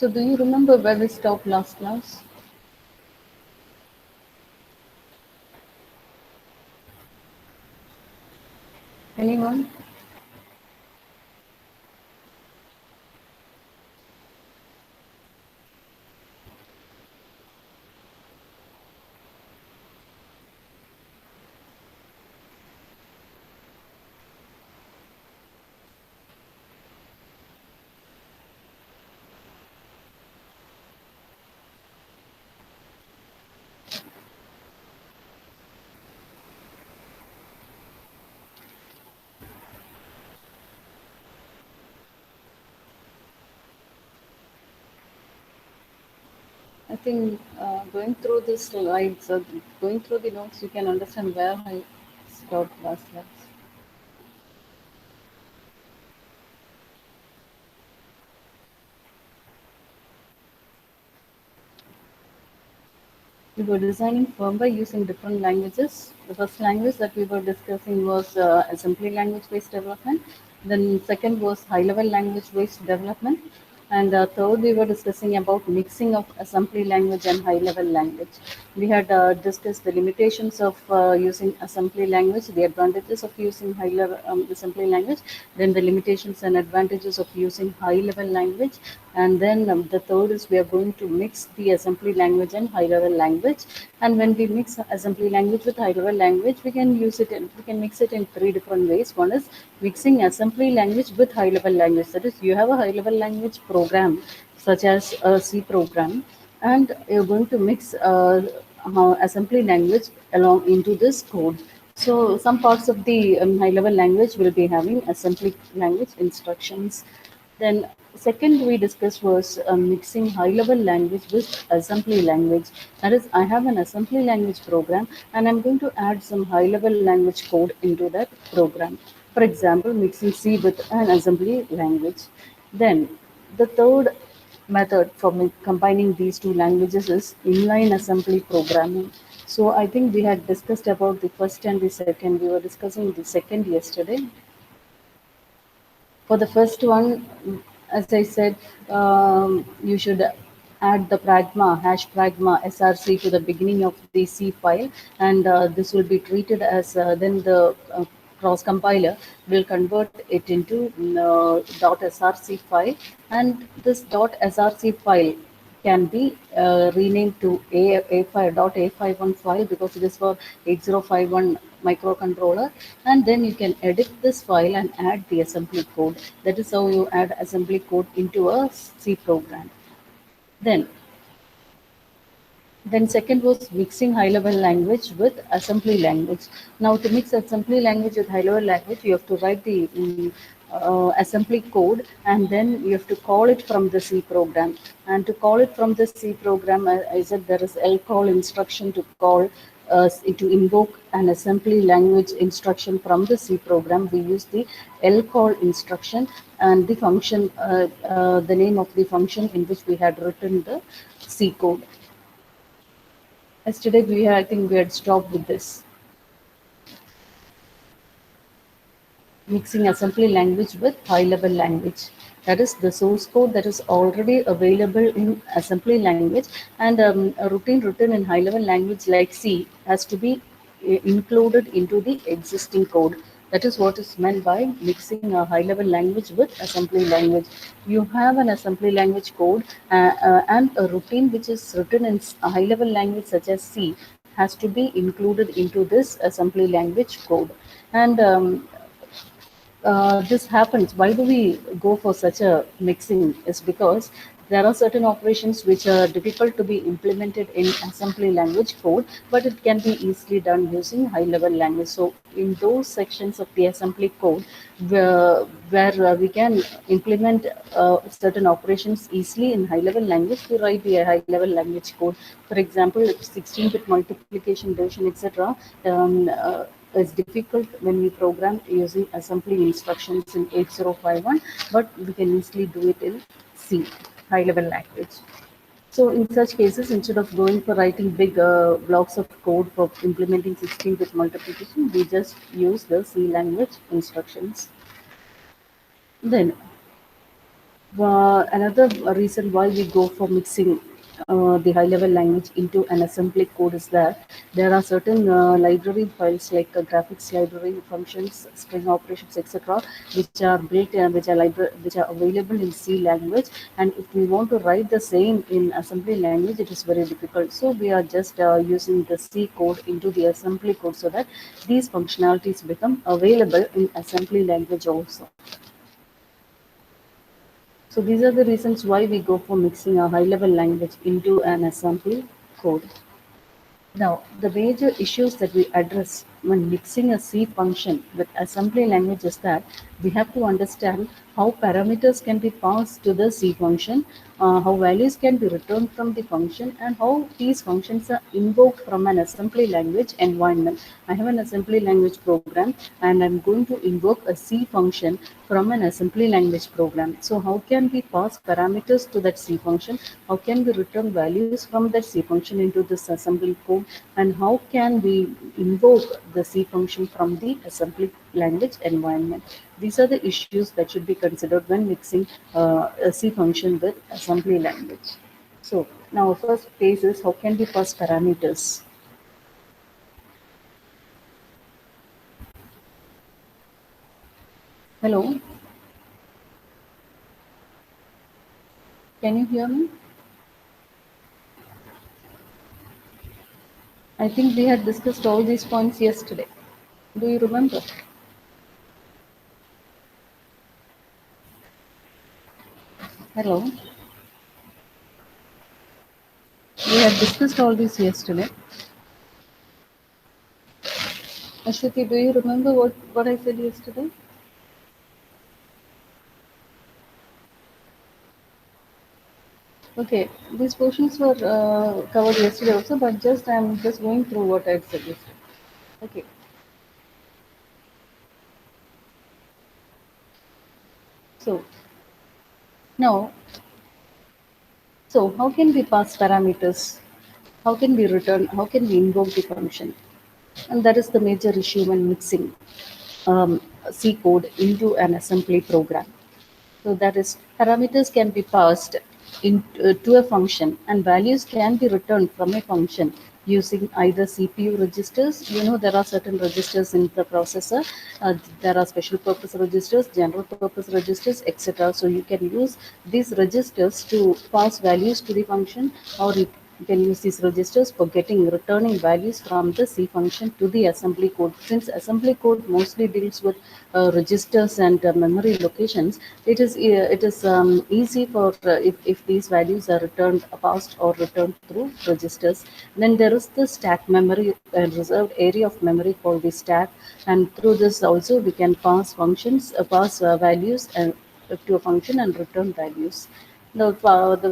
So, do you remember where we stopped last class? Anyone? I think going through the slides or going through the notes, you can understand where I stopped last class. We were designing firmware using different languages. The first language that we were discussing was assembly language-based development. Then second was high-level language-based development. And third, we were discussing about mixing of assembly language and high-level language. We had discussed the limitations of using assembly language, the advantages of using high-level assembly language, then the limitations and advantages of using high-level language, and then the third is we are going to mix the assembly language and high-level language. And when we mix assembly language with high-level language, we can mix it in three different ways. One is mixing assembly language with high-level language. That is, you have a high-level language program such as a C program, and you're going to mix assembly language along into this code. So some parts of the high-level language will be having assembly language instructions. Then second we discussed was mixing high-level language with assembly language. That is, I have an assembly language program and I'm going to add some high-level language code into that program. For example, mixing C with an assembly language. Then the third method for combining these two languages is inline assembly programming. So I think we had discussed about the first and the second. We were discussing the second yesterday. For the first one, as I said, you should add the pragma, hash pragma src to the beginning of the C file, and this will be treated as then the cross compiler will convert it into .src file, and this .src file can be renamed to A5 .a51 file because it is for 8051 microcontroller, and then you can edit this file and add the assembly code. That is how you add assembly code into a C program. Then then second was mixing high-level language with assembly language. Now to mix assembly language with high-level language, you have to write the assembly code, and then you have to call it from the C program. And to call it from the C program, I said there is lcall instruction to call to invoke an assembly language instruction from the C program. We use the lcall instruction and the function, the name of the function in which we had written the C code. Yesterday I think we had stopped with this mixing assembly language with high-level language. That is the source code that is already available in assembly language, and a routine written in high-level language like C has to be included into the existing code. That is what is meant by mixing a high-level language with assembly language. You have an assembly language code and a routine which is written in a high-level language such as C has to be included into this assembly language code. And this happens. Why do we go for such a mixing? Is because there are certain operations which are difficult to be implemented in assembly language code, but it can be easily done using high level language. So, in those sections of the assembly code where we can implement certain operations easily in high level language, we write the high level language code. For example, 16-bit multiplication, division, etc. It's difficult when we program using assembly instructions in 8051, but we can easily do it in C, high level language. So in such cases, instead of going for writing big blocks of code for implementing 16-bit multiplication, we just use the C language instructions. Then Another reason why we go for mixing the high-level language into an assembly code is that there are certain library files like graphics library functions, string operations, etc., which are built, which are available in C language. And if we want to write the same in assembly language, it is very difficult. So we are just using the C code into the assembly code so that these functionalities become available in assembly language also. So these are the reasons why we go for mixing a high-level language into an assembly code. Now, the major issues that we address when mixing a C function with assembly language is that we have to understand how parameters can be passed to the C function, how values can be returned from the function, and how these functions are invoked from an assembly language environment. I have an assembly language program and I'm going to invoke a C function from an assembly language program. So how can we pass parameters to that C function? How can we return values from that C function into this assembly code? And how can we invoke the C function from the assembly language environment? These are the issues that should be considered when mixing a C function with assembly language. So now our first phase is how can we pass parameters? Hello, can you hear me? I think we had discussed all these points yesterday. Do you remember? Hello, we had discussed all this yesterday. Ashwati, do you remember what I said yesterday? Okay, these portions were covered yesterday also, but just I'm just going through what I said yesterday. Okay, so now, so how can we pass parameters? How can we return? How can we invoke the function? And that is the major issue when mixing C code into an assembly program. So that is parameters can be passed to a function and values can be returned from a function using either CPU registers. You know there are certain registers in the processor. There are special purpose registers, general purpose registers, etc. So you can use these registers to pass values to the function, or you can use these registers for returning values from the C function to the assembly code. Since assembly code mostly deals with registers and memory locations, it is easy for if these values are returned passed or returned through registers. Then there is the stack memory, reserved area of memory called the stack, and through this also we can pass functions, pass values and to a function and return values. The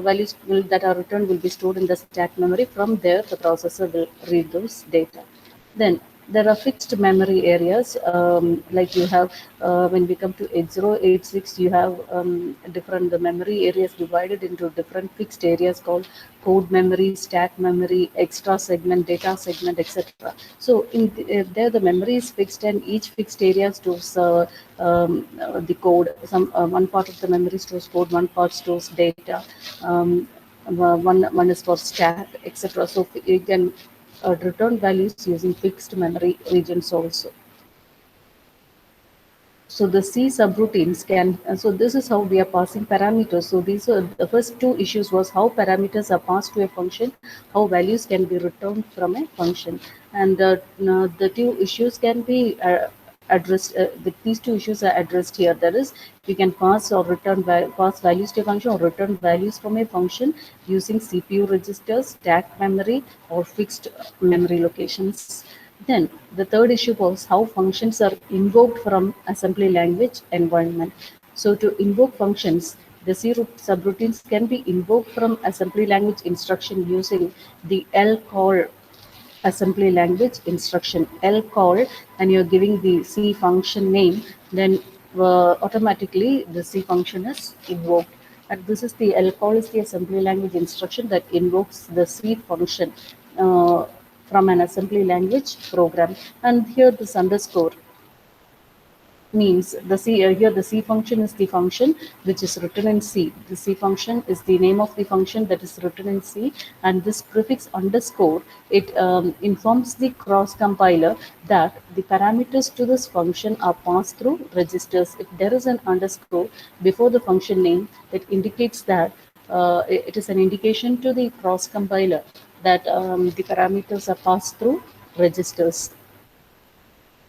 values that are returned will be stored in the stack memory. From there, the processor will read those data. Then there are fixed memory areas, like you have when we come to 8086, you have different the memory areas divided into different fixed areas called code memory, stack memory, extra segment, data segment, etc. So there the memory is fixed, and each fixed area stores the code. One part of the memory stores code, one part stores data. One is for stack, etc. So you can return values using fixed memory regions also. So the C subroutines can, so this is how we are passing parameters. So these are the first two issues was how parameters are passed to a function, how values can be returned from a function. And now the two issues can be addressed, these two issues are addressed here. That is, we can pass or pass values to a function or return values from a function using CPU registers, stack memory, or fixed memory locations. Then the third issue was how functions are invoked from assembly language environment. So to invoke functions, the C subroutines can be invoked from assembly language instruction using the lcall assembly language instruction. Lcall, and you're giving the C function name, then automatically the C function is invoked. And this is the lcall is the assembly language instruction that invokes the C function from an assembly language program. And here this underscore means the C here the C function is the function which is written in C. The C function is the name of the function that is written in C, and this prefix underscore it informs the cross compiler that the parameters to this function are passed through registers. If there is an underscore before the function name, it indicates that it is an indication to the cross compiler that the parameters are passed through registers.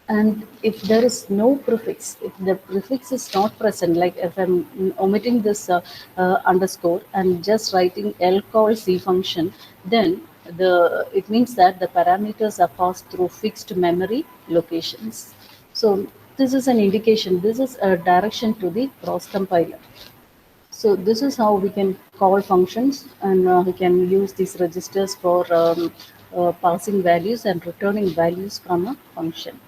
And if there is no prefix, if the prefix is not present, like if I'm omitting this underscore and just writing lcall C function, then it means that the parameters are passed through fixed memory locations. So this is an indication, this is a direction to the cross compiler. So this is how we can call functions, and we can use these registers for passing values and returning values from a function.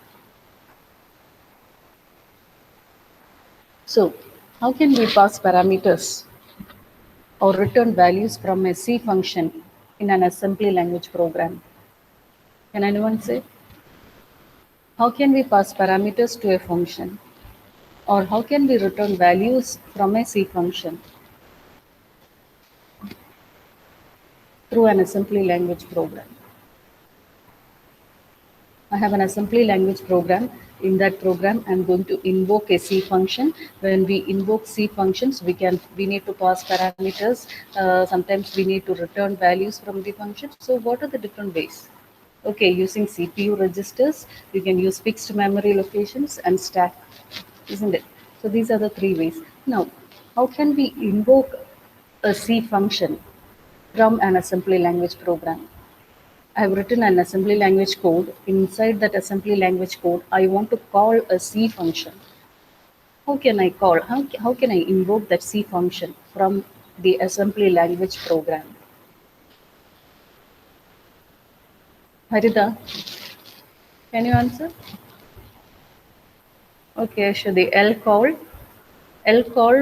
So, how can we pass parameters or return values from a C function in an assembly language program? Can anyone say? How can we pass parameters to a function? Or how can we return values from a C function through an assembly language program? I have an assembly language program. In that program, I'm going to invoke a C function. When we invoke C functions, we need to pass parameters. Sometimes we need to return values from the function. So what are the different ways? Okay, using CPU registers, you can use fixed memory locations and stack, isn't it? So these are the three ways. Now, how can we invoke a C function from an assembly language program? I've written an assembly language code. Inside that assembly language code, I want to call a C function. How can I invoke that C function from the assembly language program? Harita, can you answer? Okay, sure. The L call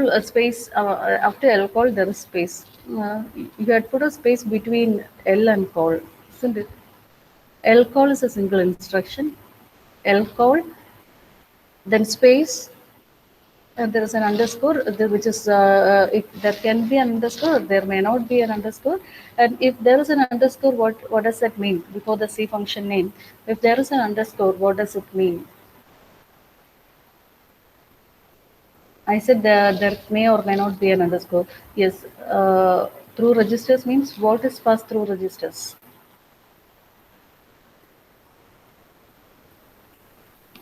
a space, after L call there is space. You had put a space between L and call, isn't it? L call is a single instruction. L call, then space, there is an underscore, which is if there can be an underscore, there may not be an underscore. And if there is an underscore, what does that mean before the C function name? If there is an underscore, what does it mean? I said there may or may not be an underscore. Yes, through registers means what is passed through registers?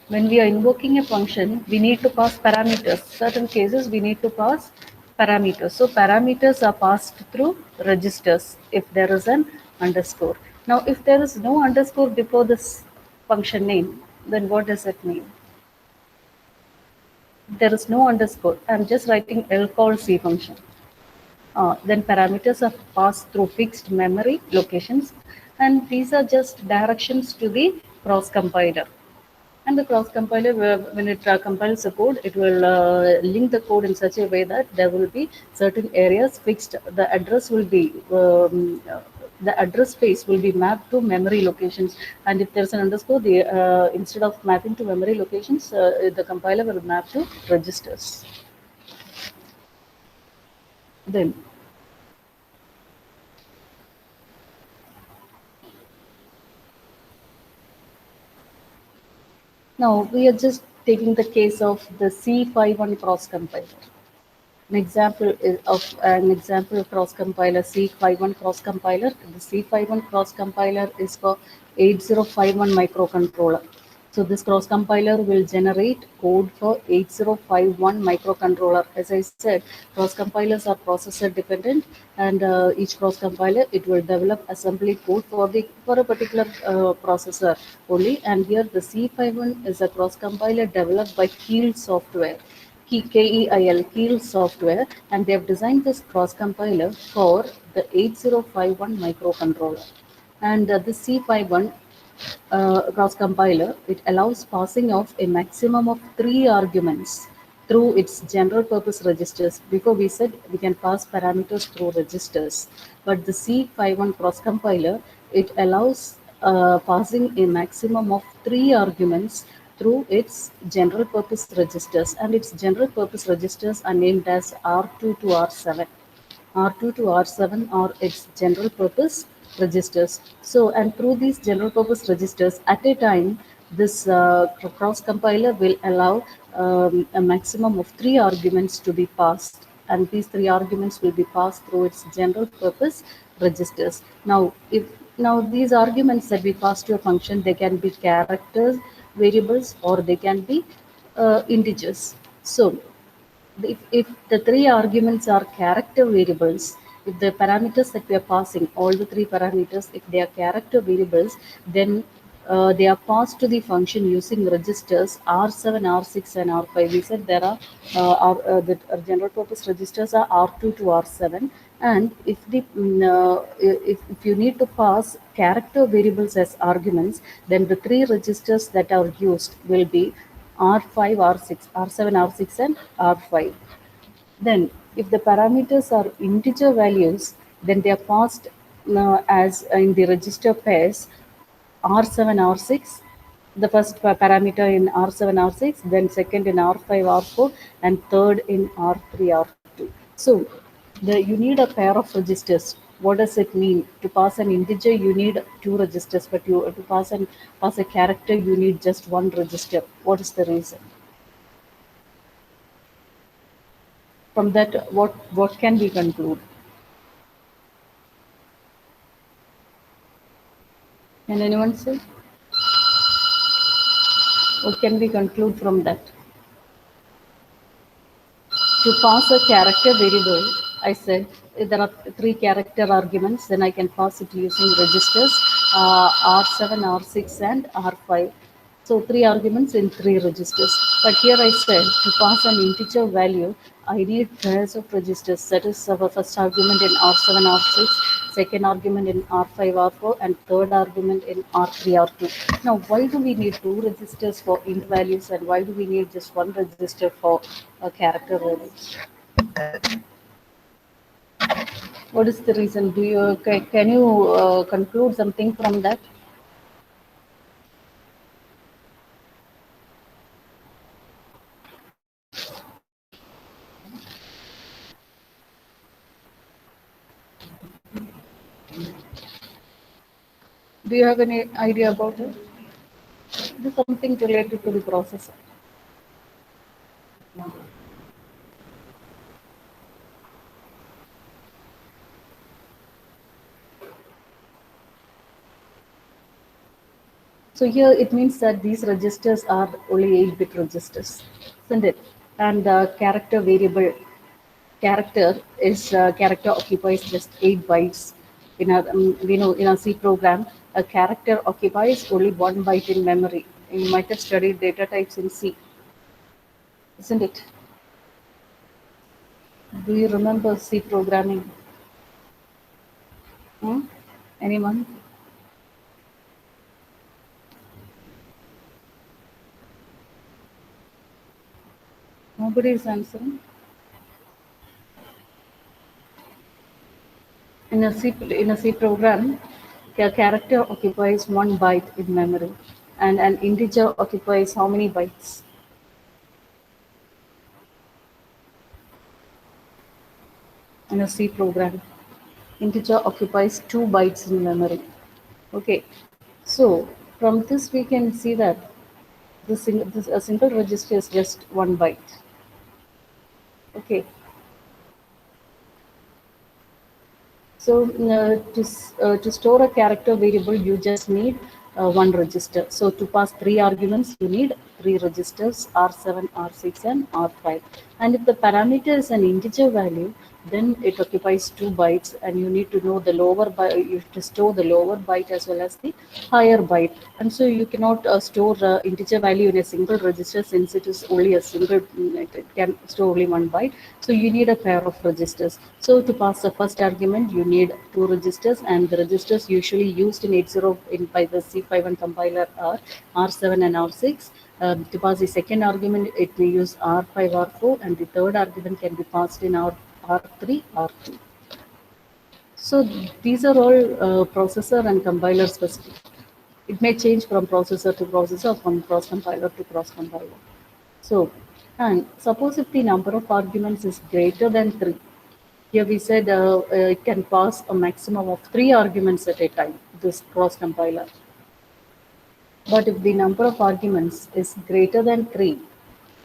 When we are invoking a function, we need to pass parameters. Certain cases we need to pass parameters. So parameters are passed through registers if there is an underscore. Now, if there is no underscore before this function name, then what does it mean? There is no underscore. I'm just writing lcall C function. Then parameters are passed through fixed memory locations, and these are just directions to the cross compiler. And the cross compiler, when it compiles the code, it will link the code in such a way that there will be certain areas fixed. The address space will be mapped to memory locations. And if there's an underscore, the instead of mapping to memory locations, the compiler will map to registers. Then now we are just taking the case of the C51 cross compiler. An example cross compiler C51 cross compiler. The C51 cross compiler is for 8051 microcontroller. So this cross compiler will generate code for 8051 microcontroller. As I said, cross compilers are processor dependent, and each cross compiler it will develop assembly code for a particular processor only. And here the C51 is a cross compiler developed by Keil Software. Keil Software, and they have designed this cross compiler for the 8051 microcontroller. And the C51 cross compiler, it allows passing of a maximum of 3 arguments through its general purpose registers. Before we said we can pass parameters through registers, but the C51 cross compiler, it allows passing a maximum of 3 arguments through its general purpose registers, and its general purpose registers are named as R2 to R7. R2 to R7 are its general purpose registers. So, and through these general purpose registers, at a time, this cross compiler will allow a maximum of three arguments to be passed, and these three arguments will be passed through its general purpose registers. Now these arguments that we pass to a function, they can be characters, variables, or they can be integers. So if the three arguments are character variables, if the parameters that we are passing, all the three parameters, if they are character variables, then they are passed to the function using registers R7, R6, and R5. We said there are the general purpose registers are R2 to R7, and if you need to pass character variables as arguments, then the three registers that are used will be R5, R6, R7, R6, and R5. Then, if the parameters are integer values, then they are passed as in the register pairs R7, R6, the first parameter in R7, R6, then second in R5, R4, and third in R3, R2. So, you need a pair of registers. What does it mean? To pass an integer, you need two registers, but to pass a character, you need just one register. What is the reason? From that, what can we conclude? Can anyone say? What can we conclude from that? To pass a character variable, I said there are three character arguments, then I can pass it using registers R7, R6, and R5. So three arguments in three registers. But here I said to pass an integer value, I need pairs of registers. That is our first argument in R7, R6, second argument in R5, R4, and third argument in R3, R2. Now, why do we need two registers for int values, and why do we need just one register for character values? What is the reason? Can you conclude something from that? Do you have any idea about it? It is something related to the processor. So here it means that these registers are only 8-bit registers, isn't it? And the character variable character occupies just 8 bytes. In a in a C program, a character occupies only 1 byte in memory. You might have studied data types in C, isn't it? Do you remember C programming? Hmm? Anyone? Nobody is answering. In a C program, a character occupies 1 byte in memory, and an integer occupies how many bytes? In a C program, integer occupies 2 bytes in memory. Okay, so from this we can see that a single register is just 1 byte. Okay, so to store a character variable, you just need one register. So to pass three arguments, you need three registers R7, R6, and R5. And if the parameter is an integer value, then it occupies 2 bytes, and you need to know the lower byte. You have to store the lower byte as well as the higher byte. And so you cannot store integer value in a single register, since it is only a single. It can store only 1 byte. So you need a pair of registers. So to pass the first argument, you need two registers, and the registers usually used in 80 by the C51 compiler are R7 and R6. To pass the second argument, it may use R5, R4, and the third argument can be passed in R3, R2. So these are all processor and compiler specific. it may change from processor to processor, from cross compiler to cross compiler. So, and suppose if the number of arguments is greater than 3, here we said it can pass a maximum of 3 arguments at a time, this cross compiler. But if the number of arguments is greater than 3,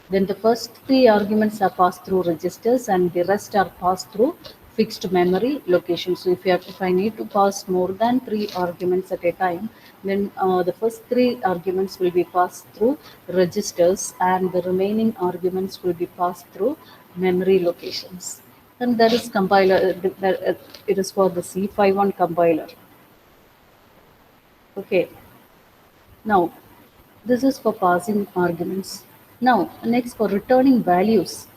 then the first 3 arguments are passed through registers and the rest are passed through fixed memory locations. So if I need to pass more than 3 arguments at a time, then the first 3 arguments will be passed through registers and the remaining arguments will be passed through memory locations. And that is compiler, it is for the C51 compiler. Okay. Now, this is for passing arguments. Now, next for returning values.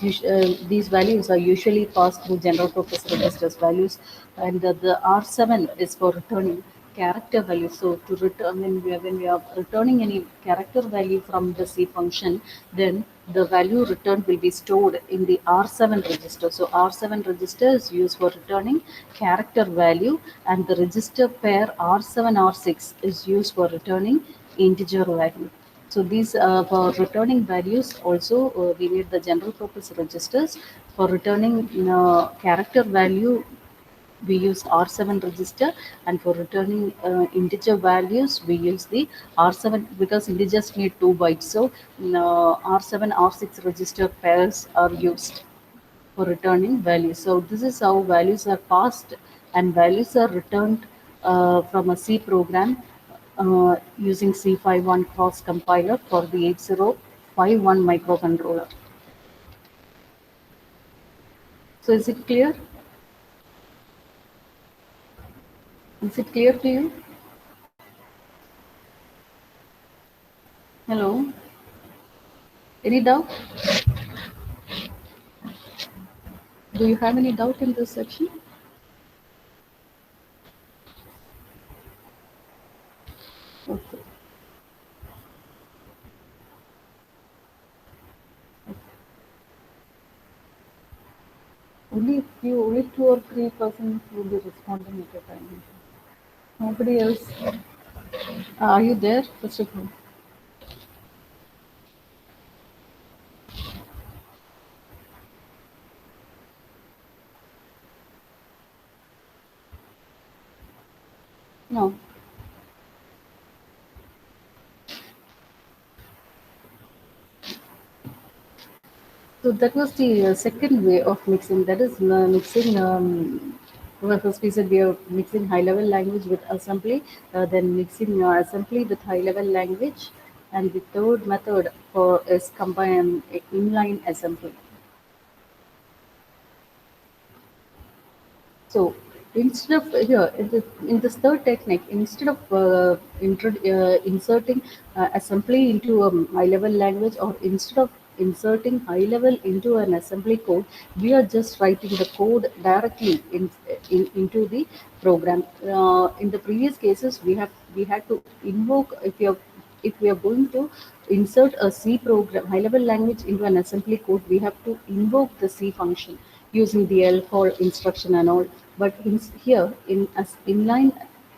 These values are usually passed through general purpose registers values, and the R7 is for returning character values. So, to return when we are returning any character value from the C function, then the value returned will be stored in the R7 register. So, R7 register is used for returning character value, and the register pair R7 R6 is used for returning integer value. So these for returning values also we need the general purpose registers. For returning character value we use R7 register, and for returning integer values we use the R7 because integers need 2 bytes. So R7 R6 register pairs are used for returning values. So this is how values are passed and values are returned from a C program using C51 cross compiler for the 8051 microcontroller. So is it clear? Is it clear to you? Hello? Any doubt? Do you have any doubt in this section? Okay. Only 2 or 3 persons will be responding at a time. Nobody else. Are you there? First of all. No. So that was the second way of mixing. That is mixing. Well, first we said we are mixing high-level language with assembly, then mixing assembly with high-level language, and the third method for is combine inline assembly. So instead of here in this third technique, instead of inserting assembly into a high-level language, or instead of inserting high level into an assembly code, we are just writing the code directly into the program. In the previous cases, we had to invoke if we are going to insert a C program, high level language into an assembly code, we have to invoke the C function using the lcall instruction and all. But here in as inline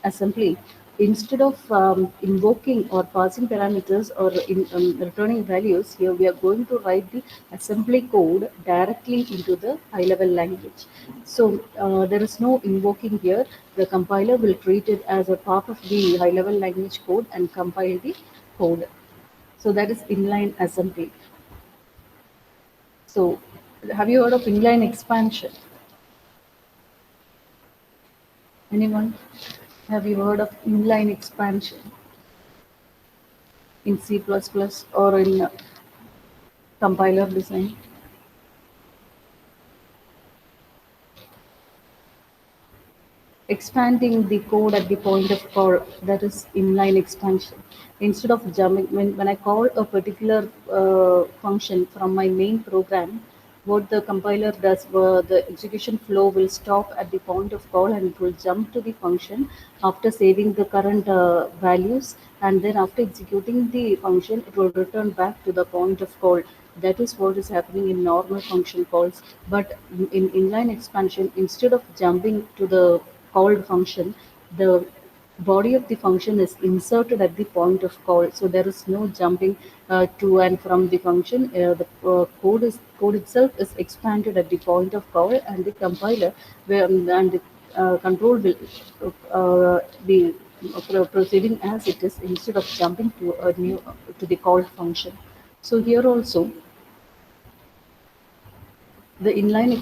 assembly, instead of invoking or passing parameters or returning values, here we are going to write the assembly code directly into the high level language. So there is no invoking here. The compiler will treat it as a part of the high level language code and compile the code. So that is inline assembly. So have you heard of inline expansion? Anyone? Have you heard of inline expansion in C++ or in compiler design? Expanding the code at the point of call, that is inline expansion. Instead of jumping, when I call a particular function from my main program, what the compiler does, the execution flow will stop at the point of call and it will jump to the function after saving the current values, and then after executing the function it will return back to the point of call. That is what is happening in normal function calls. But in inline expansion, instead of jumping to the called function, the body of the function is inserted at the point of call. So there is no jumping to and from the function. Code itself is expanded at the point of call, and the compiler and the control will be proceeding as it is instead of jumping to a new to the called function. So here also the inline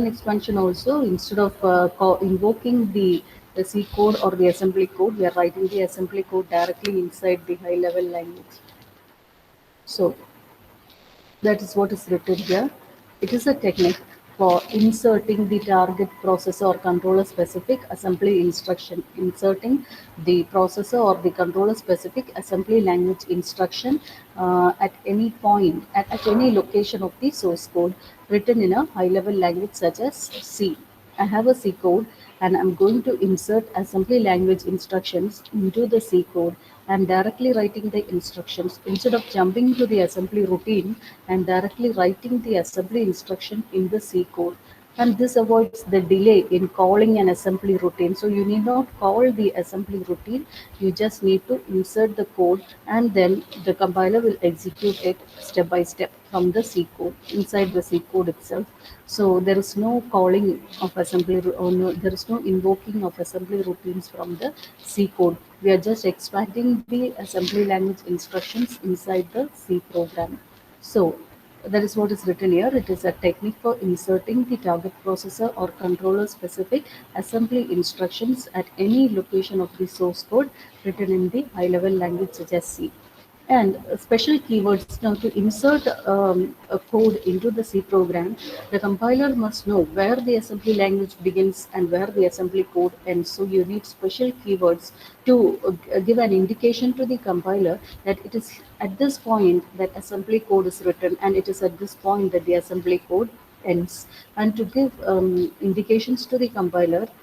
expansion also, instead of invoking the C code or the assembly code, we are writing the assembly code directly inside the high level language. So that is what is written here. It is a technique for inserting the target processor or controller specific assembly instruction. Inserting the processor or the controller specific assembly language instruction at any point, at any location of the source code written in a high level language such as C. I have a C code and I'm going to insert assembly language instructions into the C code. I'm directly writing the instructions. Instead of jumping to the assembly routine, I'm directly writing the assembly instruction in the C code. And this avoids the delay in calling an assembly routine. So you need not call the assembly routine. You just need to insert the code, and then the compiler will execute it step by step from the C code inside the C code itself. So there is no calling of assembly, or no, there is no invoking of assembly routines from the C code. We are just expanding the assembly language instructions inside the C program. So that is what is written here. It is a technique for inserting the target processor or controller specific assembly instructions at any location of the source code written in the high level language such as C. And special keywords. Now, to insert a code into the C program, the compiler must know where the assembly language begins and where the assembly code ends. So you need special keywords to give an indication to the compiler that it is at this point that assembly code is written, and it is at this point that the assembly code ends. And to give indications to the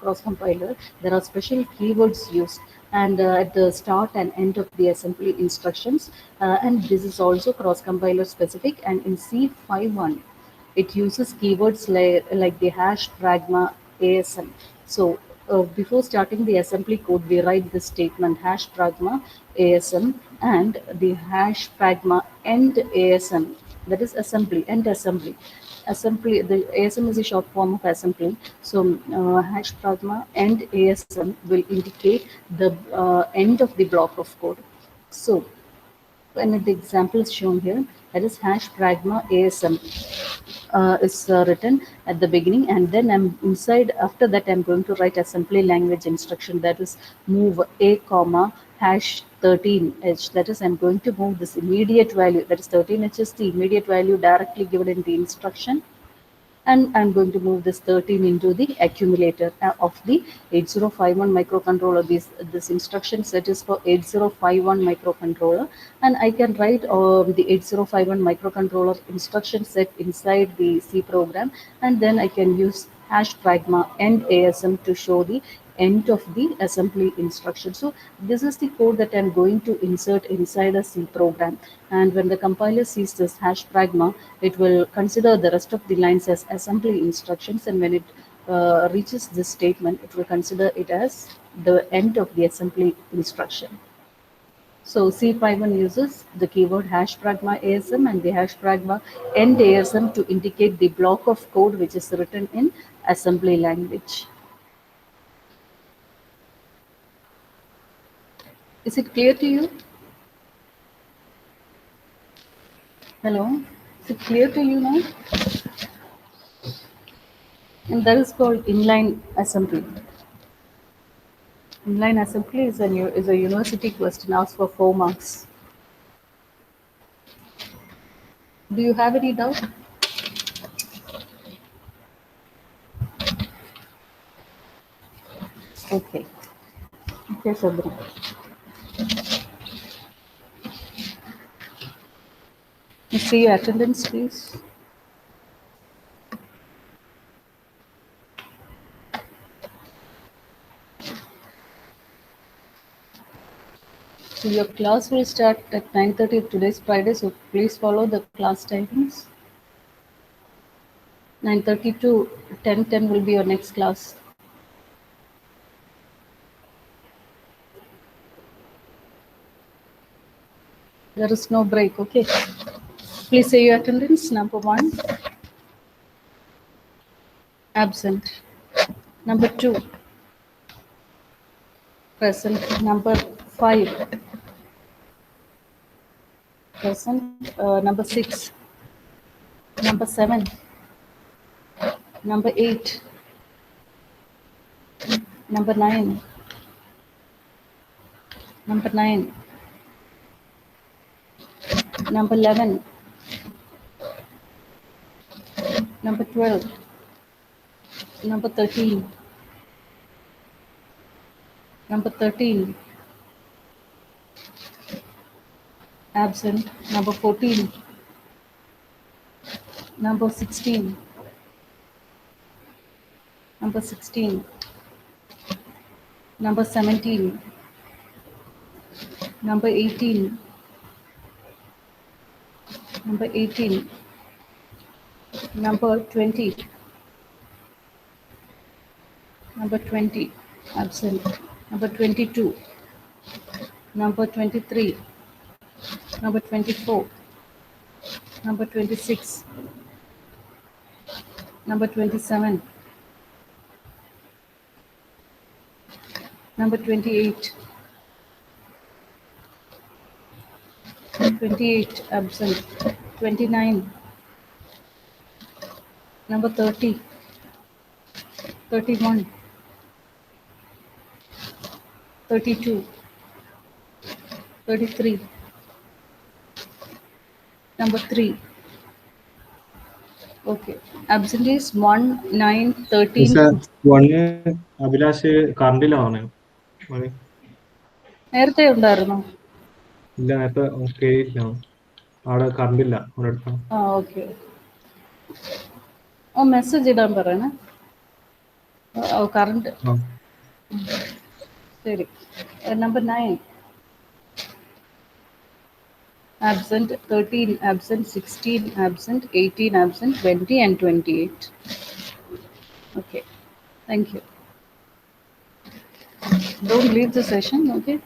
cross compiler, there are special keywords used, and at the start and end of the assembly instructions. And this is also cross compiler specific. And in C51, it uses keywords like the hash pragma ASM. So before starting the assembly code, we write this statement hash pragma ASM and the hash pragma end ASM, that is assembly, end assembly. Assembly, the ASM is a short form of assembly. So hash pragma end ASM will indicate the end of the block of code. So when the example is shown here, that is hash pragma ASM is written at the beginning, and then I'm inside. After that, I'm going to write assembly language instruction, that is move a comma hash 13h. That is, I'm going to move this immediate value, that is 13h is the immediate value directly given in the instruction, and I'm going to move this 13 into the accumulator of the 8051 microcontroller. This instruction set is for 8051 microcontroller, and I can write the 8051 microcontroller instruction set inside the C program, and then I can use hash pragma end ASM to show the end of the assembly instruction. So this is the code that I'm going to insert inside a C program. And when the compiler sees this hash pragma, it will consider the rest of the lines as assembly instructions. And when it reaches this statement, it will consider it as the end of the assembly instruction. So C51 uses the keyword hash pragma ASM and the hash pragma end ASM to indicate the block of code which is written in assembly language. Is it clear to you? Hello? Is it clear to you now? And that is called inline assembly. Inline assembly is a university question, asked for 4 marks. Do you have any doubt? Okay. Okay, Sabri. You see your attendance, please. So your class will start at 9:30. Today's Friday, so please follow the class timings. 9:30 to 10:10 will be your next class. There is no break, okay? Please say your attendance. Number 1, absent. Number 2, present. Number 5, present. Number 6, number 7, number 8, number 9, number 9, number 11, number 12, number 13, number 13, absent. Number 14, number 16, number 16, number 17, number 18, number 18, number 20, number 20, absent. Number 22, number 23, number 24, number 26, number 27, number 28, 28, absent. 29, number 30, 31, 32, 33, number 3. Okay. Absent is 1, 9, 13, പക്ഷെ 15. One Abhilash കറണ്ടിലാണ് മണി. നേരത്തെ ഉണ്ടായിരുന്നോ? ഇല്ല, നേരത്തെ കേറിയില്ല. അവിടെ കറണ്ടില്ല അവിടെ അടുത്ത. ആ ഓക്കെ. ഓ മെസ്സേജ് ഇടാൻ പറയണേ. ഓ കറണ്ട് ശരി. Number 9, absent. 13, absent. 16, absent. 18, absent. 20 and 28. Okay. Thank you. Don't leave the session, okay?